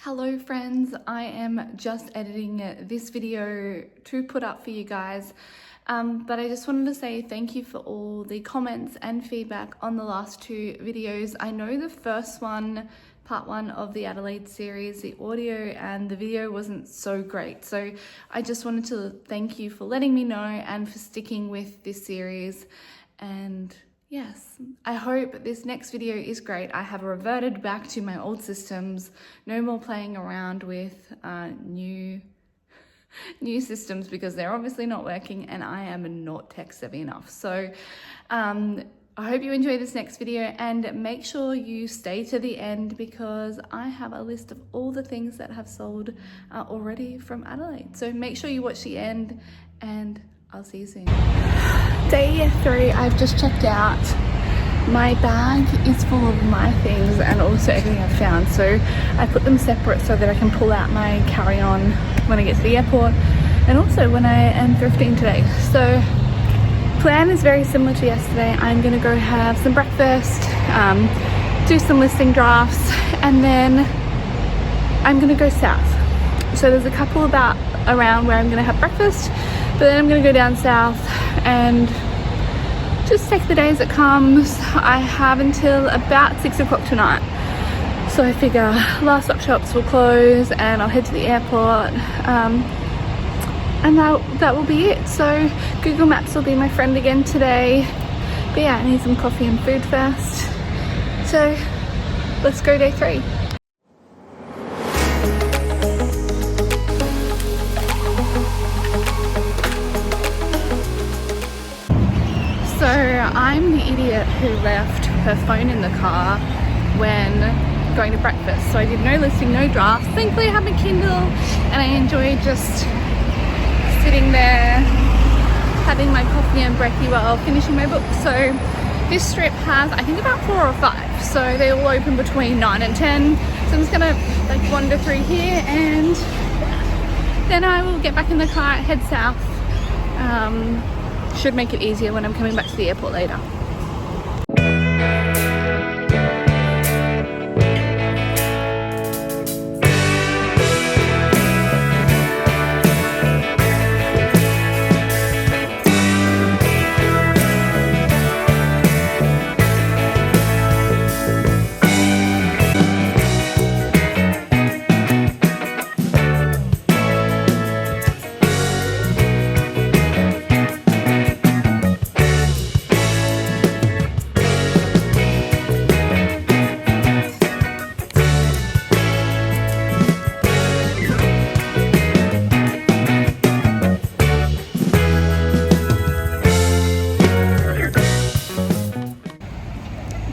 Hello friends, I am just editing this video to put up for you guys, but I just wanted to say thank you for all the comments and feedback on the last two videos. I know the first one, part one of the Adelaide series, the audio and the video wasn't so great, so I just wanted to thank you for letting me know and for sticking with this series. And yes, I hope this next video is great. I have reverted back to my old systems. No more playing around with new systems because they're obviously not working and I am not tech savvy enough. So I hope you enjoy this next video and make sure you stay to the end because I have a list of all the things that have sold already from Adelaide. So make sure you watch the end and I'll see you soon. Day 3, I've just checked out. My bag is full of my things and also everything I've found. So I put them separate so that I can pull out my carry-on when I get to the airport and also when I am thrifting today. So plan is very similar to yesterday. I'm gonna go have some breakfast, do some listing drafts, and then I'm gonna go south. So there's a couple around where I'm gonna have breakfast, but then I'm gonna go down south and just take the day as it comes. I have until about 6 o'clock tonight. So I figure last stop shops will close and I'll head to the airport. And that will be it. So Google Maps will be my friend again today. But yeah, I need some coffee and food first. So let's go day 3. So I'm the idiot who left her phone in the car when going to breakfast. So I did no listing, no drafts. Thankfully I have my Kindle and I enjoy just sitting there having my coffee and brekkie while finishing my book. So this strip has I think about 4 or 5. So they all open between 9 and 10. So I'm just gonna like wander through here and then I will get back in the car, head south. Should make it easier when I'm coming back to the airport later.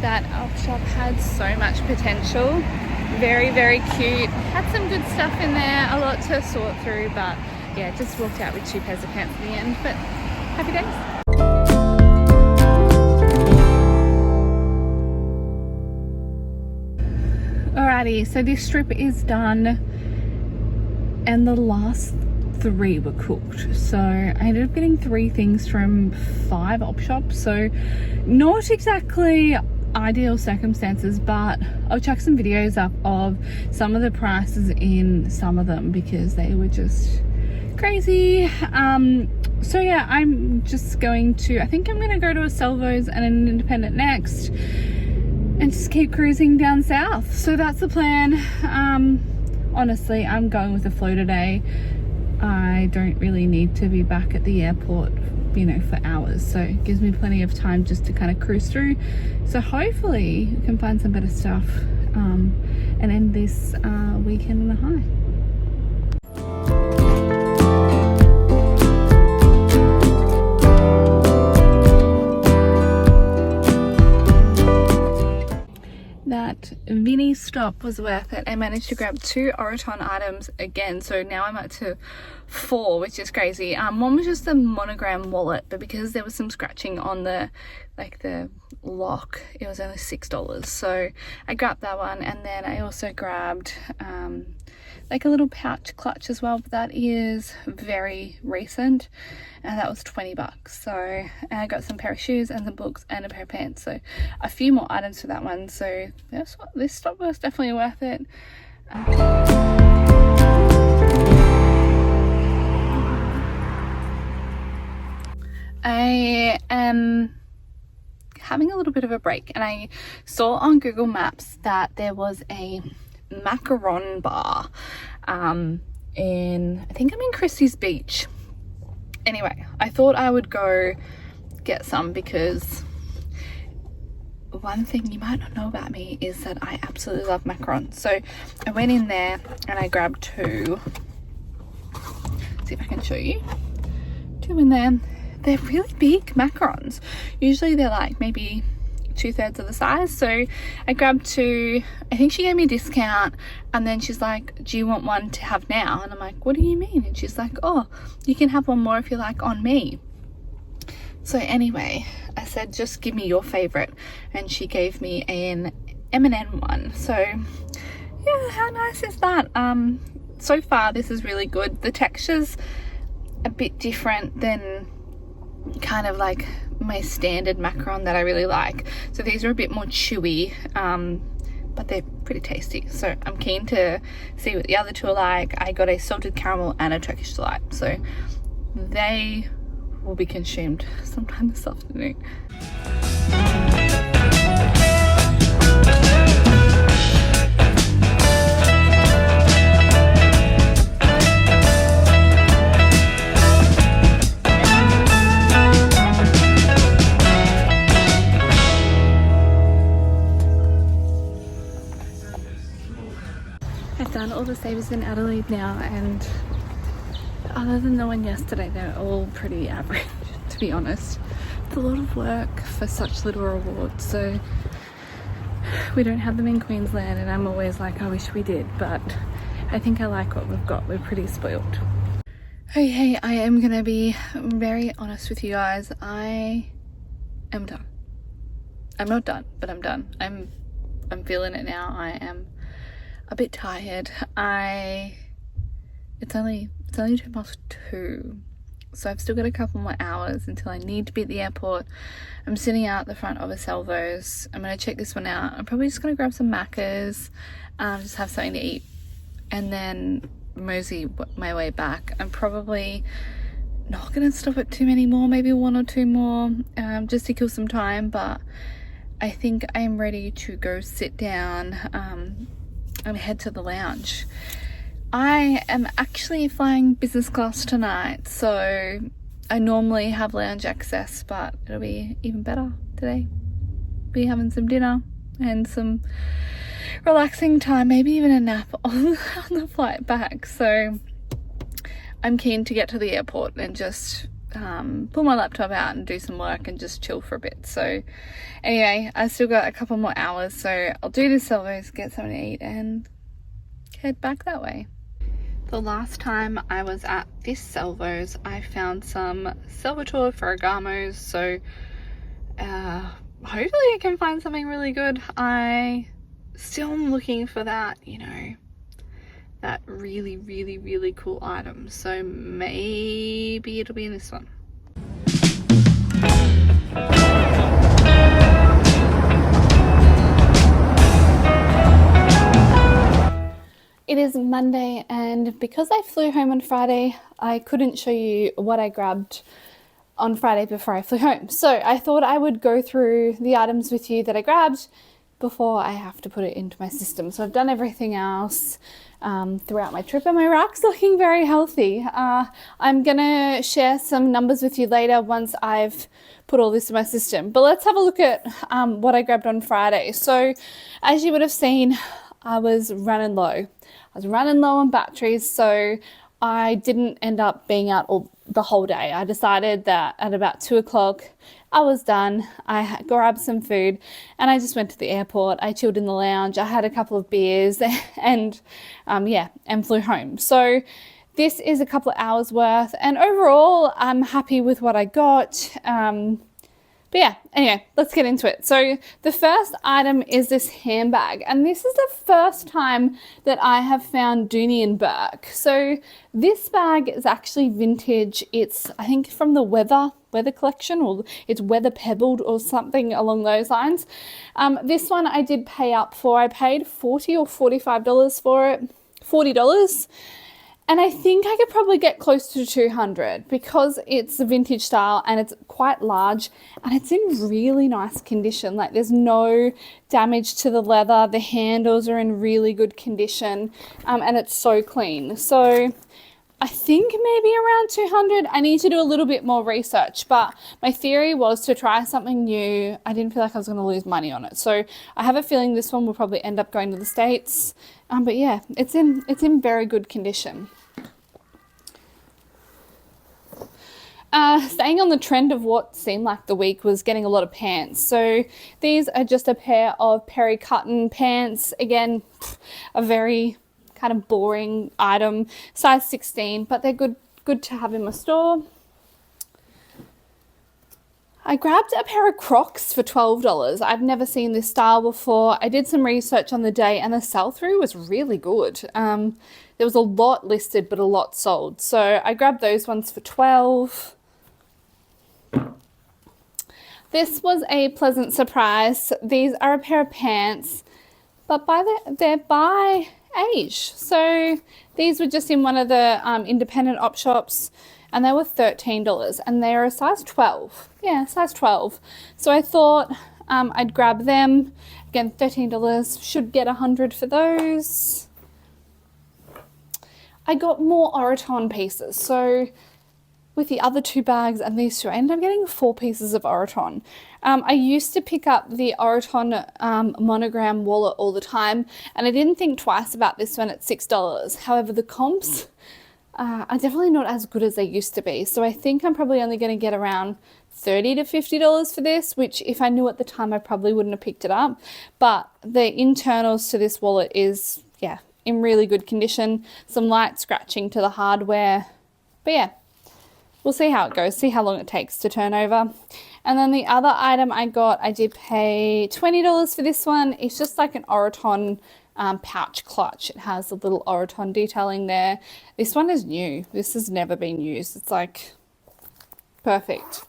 That op shop had so much potential. Very, very cute. Had some good stuff in there, a lot to sort through, but yeah, just walked out with 2 pairs of pants at the end, but happy days. Alrighty, so this strip is done and the last 3 were cooked. So I ended up getting 3 things from 5 op shops. So not exactly ideal circumstances, but I'll chuck some videos up of some of the prices in some of them because they were just crazy. So yeah, I'm just going to, I think I'm going to go to a Salvos and an Independent next and just keep cruising down south. So that's the plan. Honestly, I'm going with the flow today. I don't really need to be back at the airport, you know, for hours, so it gives me plenty of time just to kind of cruise through. So hopefully we can find some better stuff and end this weekend on a high. That Vinnie stop was worth it. I managed to grab 2 Oroton items again, so now I'm up to 4, which is crazy. One was just a monogram wallet, but because there was some scratching on the lock, it was only $6, so I grabbed that one. And then I also grabbed like a little pouch clutch as well, but that is very recent and that was $20. So I got some pair of shoes and some books and a pair of pants, so a few more items for that one. So this stop was definitely worth it. I am having a little bit of a break, and I saw on Google Maps that there was a macaron bar I think I'm in Christie's Beach. Anyway, I thought I would go get some because one thing you might not know about me is that I absolutely love macarons. So I went in there and I grabbed two. See if I can show you. Two in there. They're really big macarons. Usually they're like maybe 2/3 of the size. So I grabbed two. I think she gave me a discount, and then she's like, do you want one to have now? And I'm like, what do you mean? And she's like, oh, you can have one more if you like on me. So anyway, I said, just give me your favorite, and she gave me an M&M one. So yeah, how nice is that? So far this is really good. The texture's a bit different than kind of like my standard macaron that I really like. So these are a bit more chewy, but they're pretty tasty. So I'm keen to see what the other two are like. I got a salted caramel and a Turkish delight, so they will be consumed sometime this afternoon. I've done all the savers in Adelaide now, and other than the one yesterday, they're all pretty average, to be honest. It's a lot of work for such little rewards, so we don't have them in Queensland, and I'm always like, I wish we did, but I think I like what we've got. We're pretty spoiled. Okay, I am gonna be very honest with you guys. I am done. I'm not done, but I'm done. I'm feeling it now. I am a bit tired. It's only 2:02, so I've still got a couple more hours until I need to be at the airport. I'm sitting out the front of a Salvo's. I'm gonna check this one out. I'm probably just gonna grab some Maccas, just have something to eat, and then mosey my way back. I'm probably not gonna stop at too many more, maybe one or two more, just to kill some time, but I think I am ready to go sit down and head to the lounge. I am actually flying business class tonight, so I normally have lounge access, but it'll be even better today. Be having some dinner and some relaxing time, maybe even a nap on the flight back. So I'm keen to get to the airport and just pull my laptop out and do some work and just chill for a bit. So anyway, I still got a couple more hours, so I'll do the Salvos, get something to eat, and head back that way. The last time I was at this Salvos, I found some Salvatore Ferragamos, so hopefully I can find something really good. I still am looking for that, you know, that really cool item, so maybe it'll be in this one. It is Monday, and because I flew home on Friday, I couldn't show you what I grabbed on Friday before I flew home. So I thought I would go through the items with you that I grabbed before I have to put it into my system. So I've done everything else throughout my trip, and my rack's looking very healthy. I'm gonna share some numbers with you later once I've put all this in my system. But let's have a look at what I grabbed on Friday. So as you would have seen, I was running low. I was running low on batteries, so I didn't end up being out the whole day. I decided that at about 2 o'clock I was done. I grabbed some food and I just went to the airport. I chilled in the lounge. I had a couple of beers and flew home. So this is a couple of hours worth, and overall I'm happy with what I got. But yeah, anyway, let's get into it. So the first item is this handbag, and this is the first time that I have found Dooney and Burke. So this bag is actually vintage. It's, I think, from the weather collection, or it's weather pebbled or something along those lines. This one I did pay up for. I paid $40 or $45 for it, $40. And I think I could probably get close to 200 because it's a vintage style and it's quite large and it's in really nice condition. Like there's no damage to the leather. The handles are in really good condition, and it's so clean. So I think maybe around 200. I need to do a little bit more research, but my theory was to try something new. I didn't feel like I was going to lose money on it. So I have a feeling this one will probably end up going to the States. But yeah, it's in very good condition. Staying on the trend of what seemed like the week was getting a lot of pants. So these are just a pair of Perry Cotton pants. Again, a very kind of boring item, size 16, but they're good to have in my store. I grabbed a pair of Crocs for $12. I've never seen this style before. I did some research on the day and the sell-through was really good. There was a lot listed, but a lot sold. So I grabbed those ones for $12. This was a pleasant surprise. These are a pair of pants, but they're by age. So these were just in one of the independent op shops and they were $13 and they're a size 12. Yeah, size 12. So I thought I'd grab them. Again, $13, should get 100 for those. I got more Oroton pieces. So with the other 2 bags and these 2, I ended up getting 4 pieces of Oroton. I used to pick up the Oroton monogram wallet all the time and I didn't think twice about this one at $6. However, the comps are definitely not as good as they used to be. So I think I'm probably only going to get around $30 to $50 for this, which if I knew at the time, I probably wouldn't have picked it up. But the internals to this wallet is, yeah, in really good condition. Some light scratching to the hardware. But yeah, we'll see how it goes, see how long it takes to turn over. And then the other item I got, I did pay $20 for this one. It's just like an Oroton pouch clutch. It has a little Oroton detailing there. This one is new. This has never been used. It's like perfect.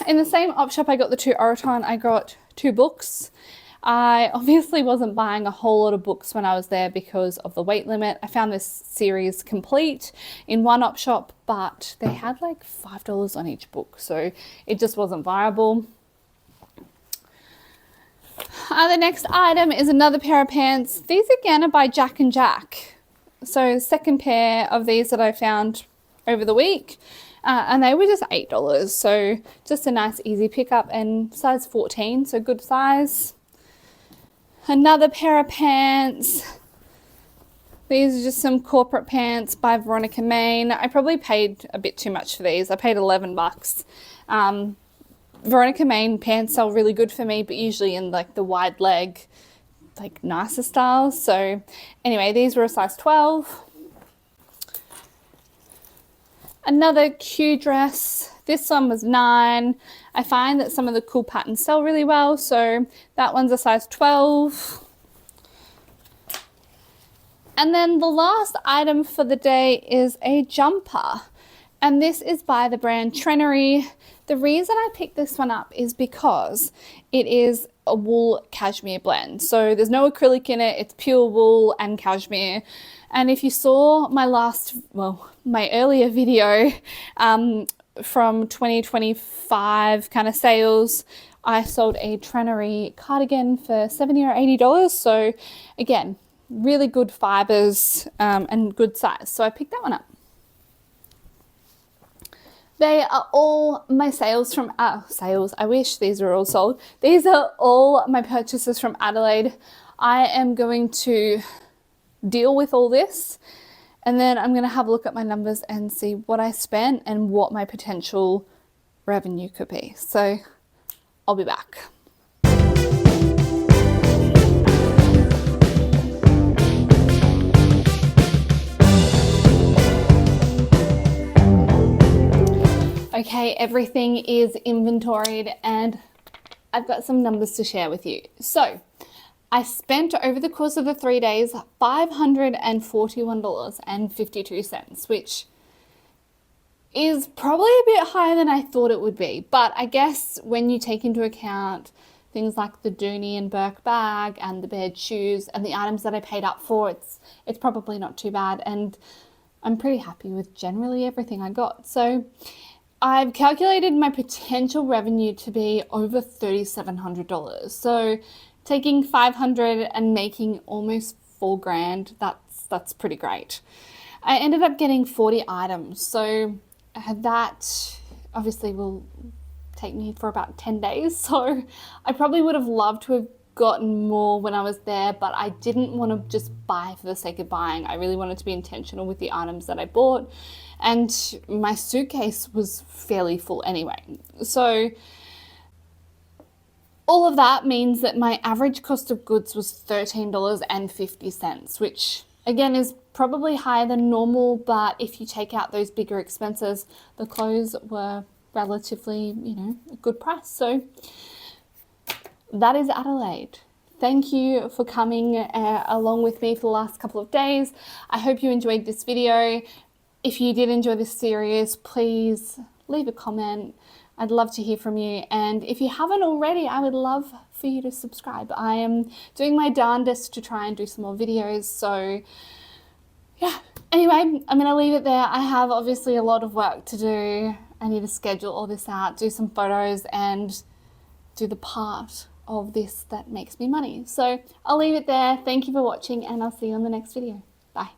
In the same op shop, I got the 2 Oroton. I got 2 books. I obviously wasn't buying a whole lot of books when I was there because of the weight limit. I found this series complete in one op shop, but they had like $5 on each book, so it just wasn't viable. The next item is another pair of pants. These again are by Jack and Jack. So second pair of these that I found over the week. And they were just $8. So just a nice easy pickup and size 14, so good size. Another pair of pants. These are just some corporate pants by Veronica Main. I probably paid a bit too much for these. I paid $11. Veronica Main pants sell really good for me, but usually in like the wide leg, like nicer styles. So anyway, these were a size 12. Another Q dress. This one was $9. I find that some of the cool patterns sell really well, so that one's a size 12. And then the last item for the day is a jumper, and this is by the brand Trenery. The reason I picked this one up is because it is a wool cashmere blend. So there's no acrylic in it, it's pure wool and cashmere. And if you saw my my earlier video from 2025 kind of sales, I sold a Trenery cardigan for $70 or $80. So again, really good fibers and good size. So I picked that one up. They are all my sales from, I wish these were all sold. These are all my purchases from Adelaide. I am going to deal with all this and then I'm going to have a look at my numbers and see what I spent and what my potential revenue could be. So I'll be back. Okay, everything is inventoried and I've got some numbers to share with you. So I spent over the course of the 3 days $541.52, which is probably a bit higher than I thought it would be. But I guess when you take into account things like the Dooney and Burke bag and the Baird shoes and the items that I paid up for, it's probably not too bad, and I'm pretty happy with generally everything I got. So I've calculated my potential revenue to be over $3,700. So taking 500 and making almost $4,000, that's pretty great. I ended up getting 40 items, so that obviously will take me for about 10 days. So I probably would have loved to have gotten more when I was there, but I didn't want to just buy for the sake of buying. I really wanted to be intentional with the items that I bought, and my suitcase was fairly full anyway. So all of that means that my average cost of goods was $13.50, which again is probably higher than normal, but if you take out those bigger expenses, the clothes were relatively, a good price. So that is Adelaide. Thank you for coming along with me for the last couple of days. I hope you enjoyed this video. If you did enjoy this series, please leave a comment. I'd love to hear from you. And if you haven't already, I would love for you to subscribe. I am doing my darndest to try and do some more videos. So yeah, anyway, I'm going to leave it there. I have obviously a lot of work to do. I need to schedule all this out, do some photos, and do the part of this that makes me money. So I'll leave it there. Thank you for watching, and I'll see you on the next video. Bye.